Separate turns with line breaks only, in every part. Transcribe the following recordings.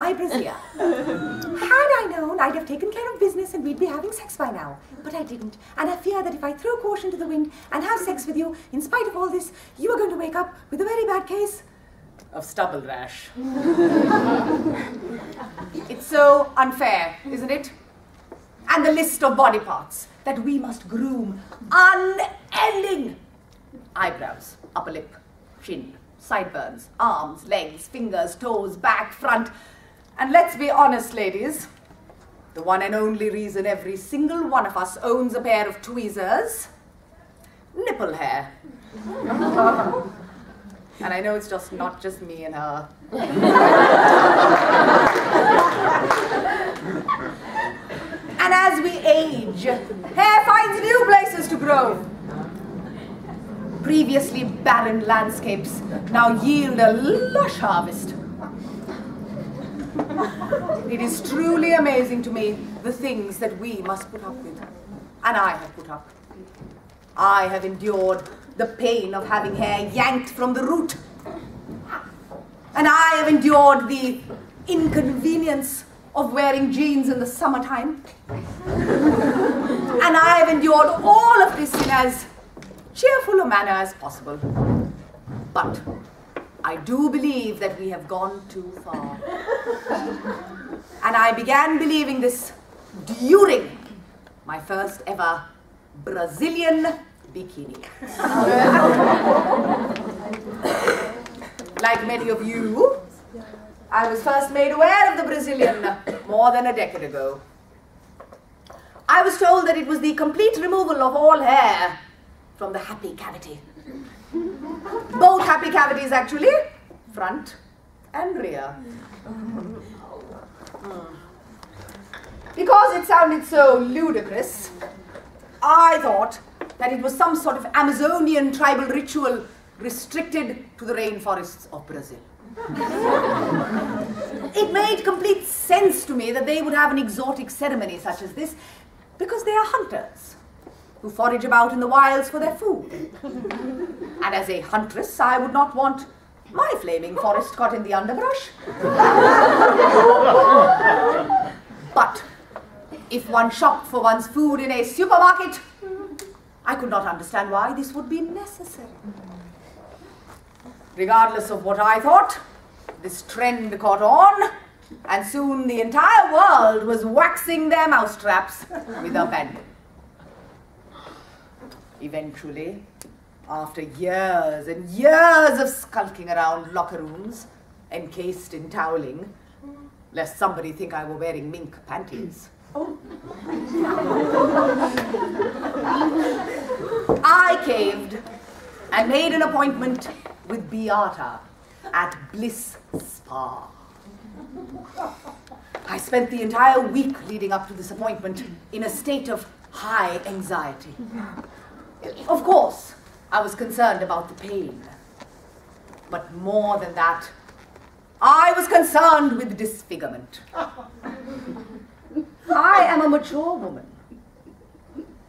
my brassiere. Had I known, I'd have taken care of business and we'd be having sex by now. But I didn't, and I fear that if I throw caution to the wind and have sex with you, in spite of all this, you are going to wake up with a very bad case of stubble rash. It's so unfair, isn't it? And the list of body parts that we must groom, unending. Eyebrows, upper lip, chin, sideburns, arms, legs, fingers, toes, back, front. And let's be honest, ladies, the one and only reason every single one of us owns a pair of tweezers, nipple hair. And I know it's just not just me and her. And as we age, hair finds new places to grow. Previously barren landscapes now yield a lush harvest. It is truly amazing to me the things that we must put up with. And I have put up. I have endured the pain of having hair yanked from the root. And I have endured the inconvenience of wearing jeans in the summertime. And I have endured all of this in as cheerful a manner as possible. But I do believe that we have gone too far. And I began believing this during my first ever Brazilian bikini. Like many of you, I was first made aware of the Brazilian more than a decade ago. I was told that it was the complete removal of all hair from the happy cavity. Both happy cavities, actually, front and rear. Because it sounded so ludicrous, I thought that it was some sort of Amazonian tribal ritual restricted to the rainforests of Brazil. It made complete sense to me that they would have an exotic ceremony such as this because they are hunters who forage about in the wilds for their food. And as a huntress, I would not want my flaming forest caught in the underbrush. But if one shopped for one's food in a supermarket, I could not understand why this would be necessary. Regardless of what I thought, this trend caught on, and soon the entire world was waxing their mousetraps with abandon. Eventually, after years and years of skulking around locker rooms, encased in toweling, lest somebody think I were wearing mink panties, I caved and made an appointment with Beata at Bliss Spa. I spent the entire week leading up to this appointment in a state of high anxiety. Of course, I was concerned about the pain. But more than that, I was concerned with disfigurement. I am a mature woman,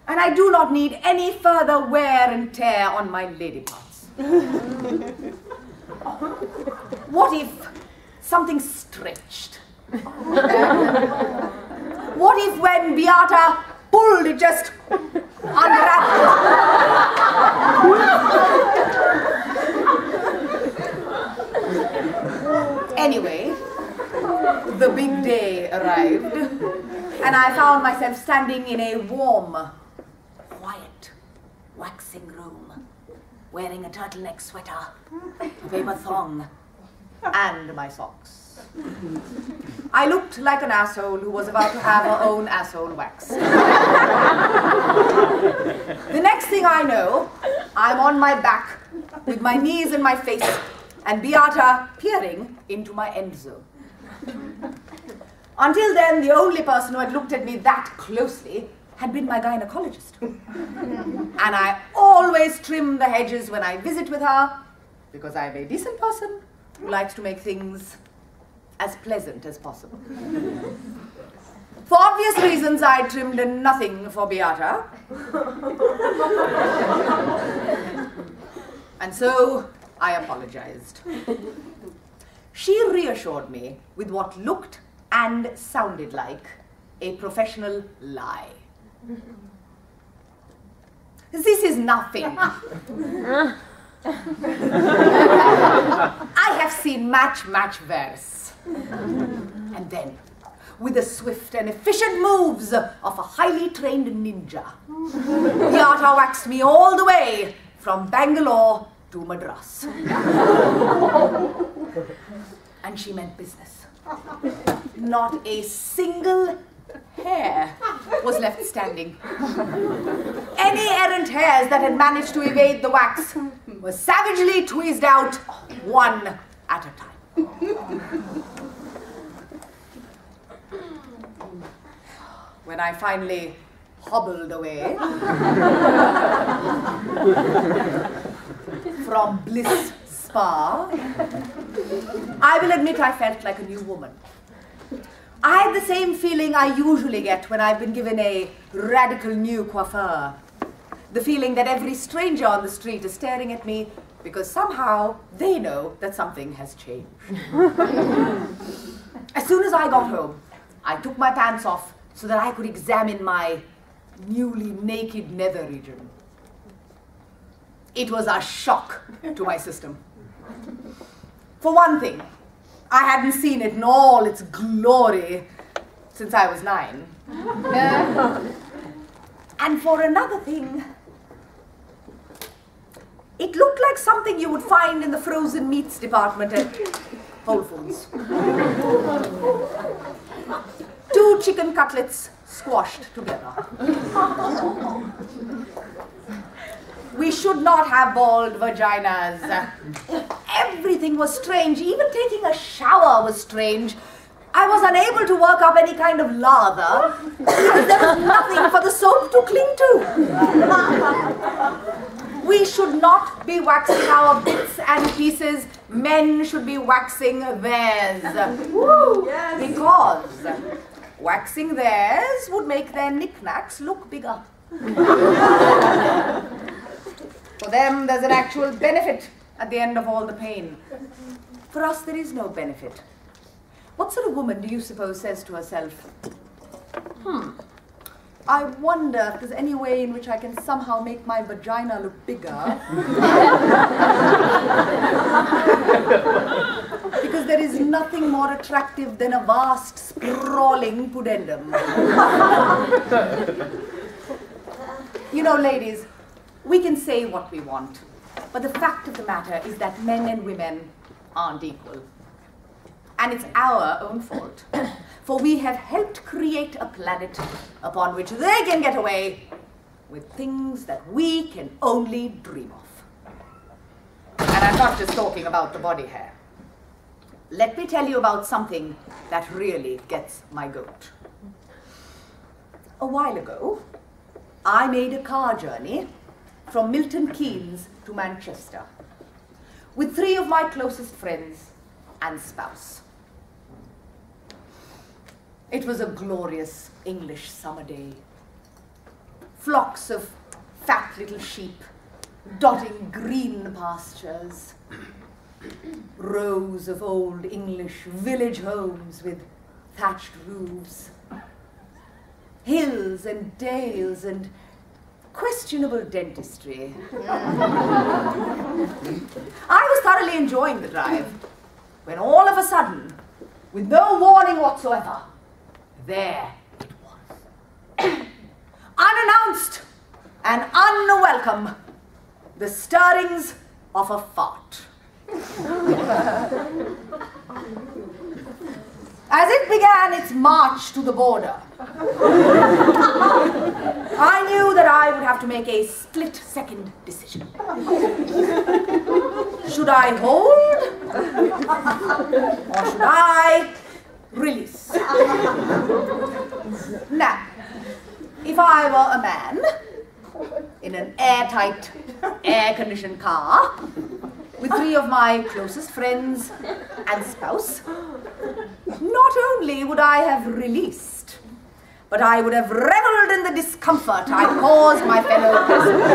and I do not need any further wear and tear on my lady parts. What if something stretched? What if when Beata pulled, it just unraveled? Anyway, the big day arrived, and I found myself standing in a warm, quiet, waxing room, wearing a turtleneck sweater, a paper thong, and my socks. I looked like an asshole who was about to have her own asshole waxed. The next thing I know, I'm on my back with my knees in my face and Beata peering into my end zone. Until then, the only person who had looked at me that closely had been my gynecologist. And I always trim the hedges when I visit with her because I'm a decent person who likes to make things as pleasant as possible. For obvious reasons, I trimmed nothing for Beata. And so I apologized. She reassured me with what looked and sounded like a professional lie. This is nothing. I have seen much worse. And then, with the swift and efficient moves of a highly trained ninja, Yata waxed me all the way from Bangalore to Madras. And she meant business. Not a single hair was left standing. Any errant hairs that had managed to evade the wax were savagely tweezed out, one at a time. When I finally hobbled away from Bliss Spa, I will admit I felt like a new woman. I had the same feeling I usually get when I've been given a radical new coiffure. The feeling that every stranger on the street is staring at me because somehow they know that something has changed. As soon as I got home, I took my pants off so that I could examine my newly naked nether region. It was a shock to my system. For one thing, I hadn't seen it in all its glory since I was 9. And for another thing, it looked like something you would find in the frozen meats department at Whole Foods. 2 chicken cutlets squashed together. We should not have bald vaginas. Everything was strange. Even taking a shower was strange. I was unable to work up any kind of lather because there was nothing for the soap to cling to. We should not be waxing our bits and pieces. Men should be waxing theirs. Yes. Because waxing theirs would make their knickknacks look bigger. For them, there's an actual benefit at the end of all the pain. For us, there is no benefit. What sort of woman do you suppose says to herself, I wonder if there's any way in which I can somehow make my vagina look bigger? Because there is nothing more attractive than a vast, sprawling pudendum. You know, ladies, we can say what we want, but the fact of the matter is that men and women aren't equal. And it's our own fault, for we have helped create a planet upon which they can get away with things that we can only dream of. And I'm not just talking about the body hair. Let me tell you about something that really gets my goat. A while ago, I made a car journey from Milton Keynes to Manchester with 3 of my closest friends and spouse. It was a glorious English summer day. Flocks of fat little sheep dotting green pastures. Rows of old English village homes with thatched roofs. Hills and dales and questionable dentistry. I was thoroughly enjoying the drive when all of a sudden, with no warning whatsoever, there it was. Unannounced and unwelcome, the stirrings of a fart. As it began its march to the border, I knew that I would have to make a split-second decision. Should I hold? Or should I release? Now, if I were a man in an airtight, air-conditioned car with 3 of my closest friends and spouse, not only would I have released, but I would have reveled in the discomfort I caused my fellow passengers.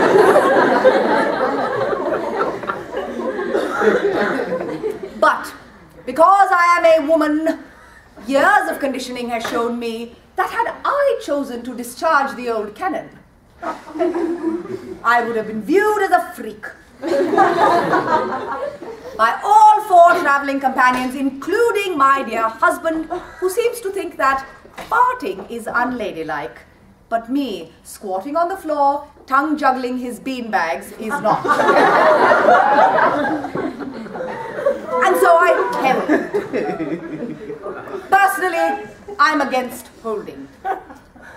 But Because I am a woman, years of conditioning has shown me that had I chosen to discharge the old cannon, I would have been viewed as a freak by all 4 traveling companions, including my dear husband, who seems to think that farting is unladylike, but me squatting on the floor, tongue juggling his beanbags is not. And so I held. Personally, I'm against holding.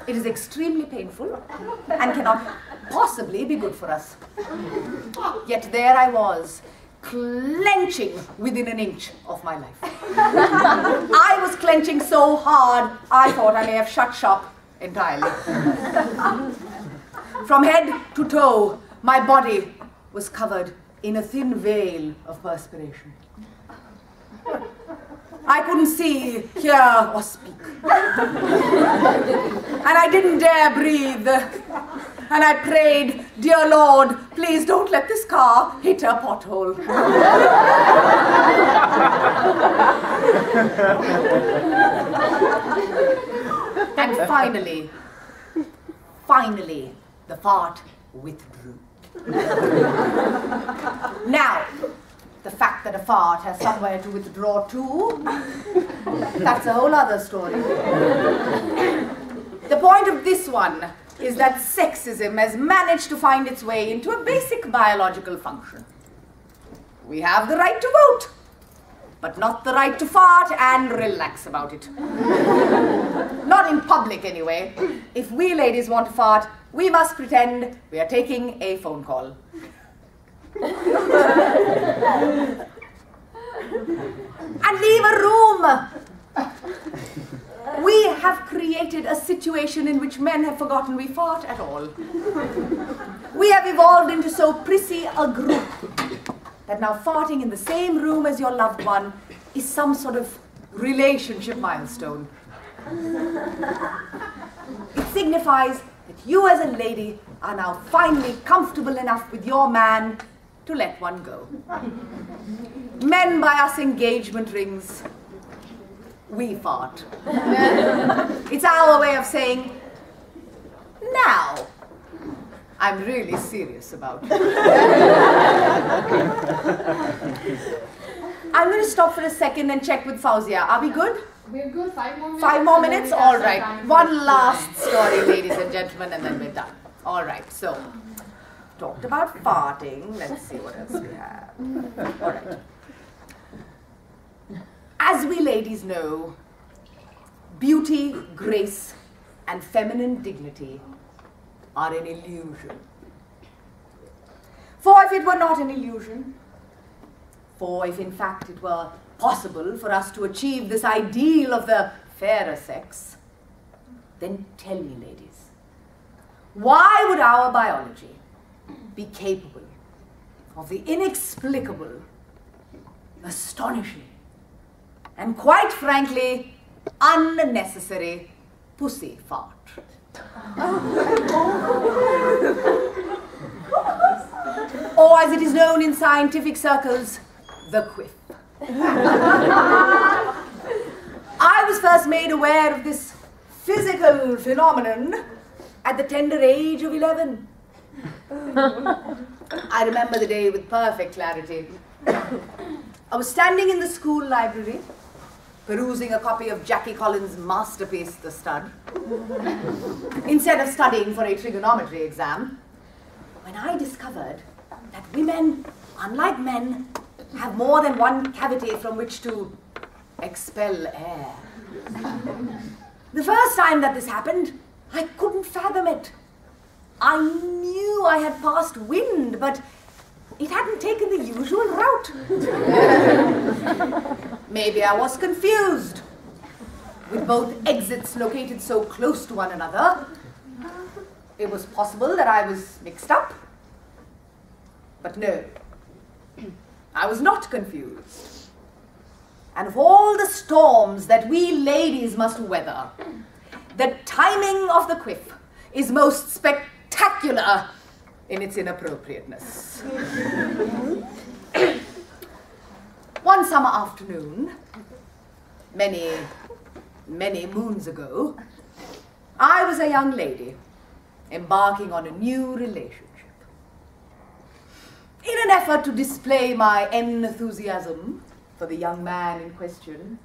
It is extremely painful and cannot possibly be good for us. Yet there I was, clenching within an inch of my life. I was clenching so hard, I thought I may have shut shop entirely. From head to toe, my body was covered in a thin veil of perspiration. I couldn't see, hear, or speak. And I didn't dare breathe. And I prayed, dear Lord, please don't let this car hit a pothole. And finally, the fart withdrew. Now, the fact that a fart has somewhere to withdraw to, that's a whole other story. The point of this one is that sexism has managed to find its way into a basic biological function. We have the right to vote, but not the right to fart and relax about it. Not in public, anyway. If we ladies want to fart, we must pretend we are taking a phone call. And leave a room. We have created a situation in which men have forgotten we fart at all. We have evolved into so prissy a group that now farting in the same room as your loved one is some sort of relationship milestone. It signifies that you as a lady are now finally comfortable enough with your man to let one go. Men buy us engagement rings. We fart. It's our way of saying, now, I'm really serious about it. I'm going to stop for a second and check with Fauzia. Are we good?
We're good. 5 more minutes.
5 more minutes? All right. One last story, ladies and gentlemen, and then we're done. All right, so, talked about farting. Let's see what else we have. All right. As we ladies know, beauty, grace, and feminine dignity are an illusion. For if it were not an illusion, for if in fact it were possible for us to achieve this ideal of the fairer sex, then tell me, ladies, why would our biology be capable of the inexplicable, astonishing, and quite frankly, unnecessary pussy fart? Or as it is known in scientific circles, the quiff. I was first made aware of this physical phenomenon at the tender age of 11. I remember the day with perfect clarity. I was standing in the school library, perusing a copy of Jackie Collins' masterpiece, The Stud, instead of studying for a trigonometry exam, when I discovered that women, unlike men, have more than one cavity from which to expel air. The first time that this happened, I couldn't fathom it. I knew I had passed wind, but it hadn't taken the usual route. Maybe I was confused. With both exits located so close to one another, it was possible that I was mixed up. But no, I was not confused. And of all the storms that we ladies must weather, the timing of the quiff is most spectacular in its inappropriateness. One summer afternoon, many, many moons ago, I was a young lady embarking on a new relationship. In an effort to display my enthusiasm for the young man in question,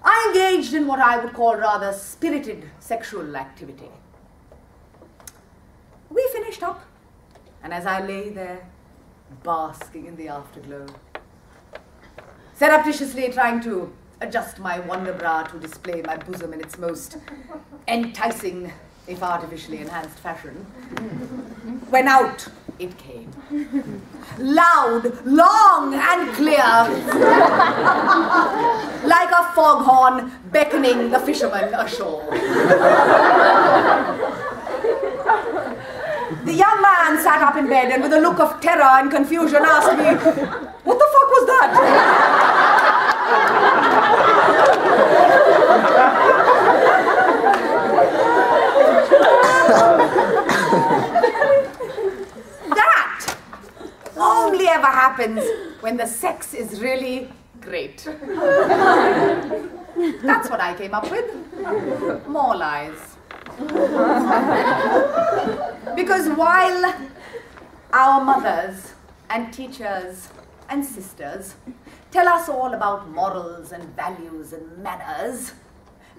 I engaged in what I would call rather spirited sexual activity. We finished up, and as I lay there, basking in the afterglow, surreptitiously trying to adjust my wonder bra to display my bosom in its most enticing, if artificially enhanced fashion, when out it came. Loud, long and clear, like a foghorn beckoning the fisherman ashore. The young man sat up in bed and with a look of terror and confusion asked me, "What the fuck was that?" That only ever happens when the sex is really great. That's what I came up with. More lies. Because while our mothers and teachers and sisters tell us all about morals and values and manners,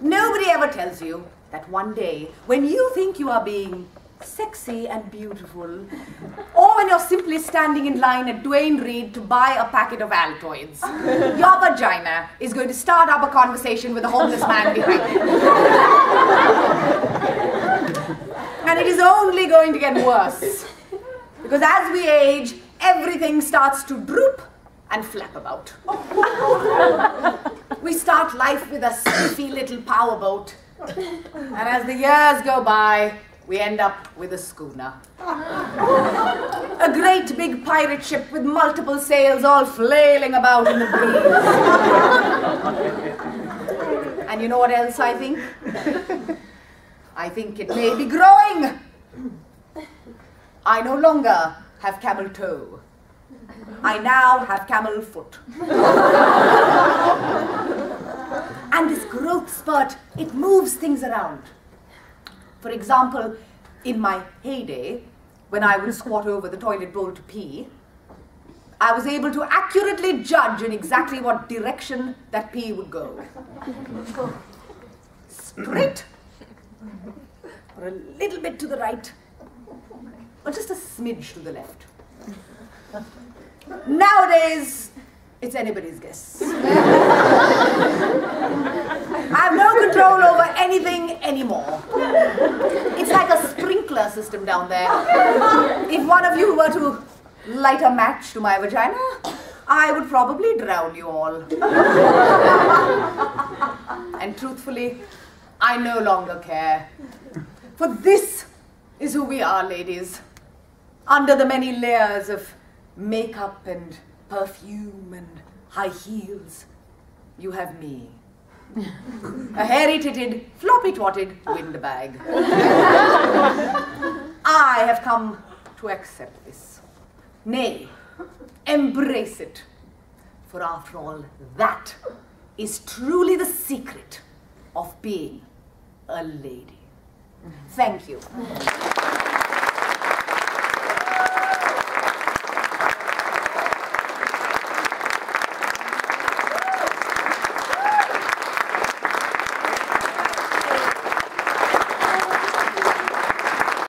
nobody ever tells you that one day when you think you are being sexy and beautiful, or when you're simply standing in line at Duane Reade to buy a packet of Altoids, your vagina is going to start up a conversation with a homeless man behind you. And it is only going to get worse. Because as we age, everything starts to droop and flap about. We start life with a spiffy little powerboat. And as the years go by, we end up with a schooner. A great big pirate ship with multiple sails all flailing about in the breeze. And you know what else I think? I think it may be growing. I no longer have camel toe. I now have camel foot. And this growth spurt, it moves things around. For example, in my heyday, when I would squat over the toilet bowl to pee, I was able to accurately judge in exactly what direction that pee would go. Straight, or a little bit to the right, or just a smidge to the left. Nowadays, it's anybody's guess. I have no control over anything anymore. It's like a sprinkler system down there. If one of you were to light a match to my vagina, I would probably drown you all. And truthfully, I no longer care. For this is who we are, ladies. Under the many layers of makeup and perfume and high heels, you have me. A hairy-titted, floppy-twatted windbag. I have come to accept this. Nay, embrace it. For after all, that is truly the secret of being a lady. Thank you.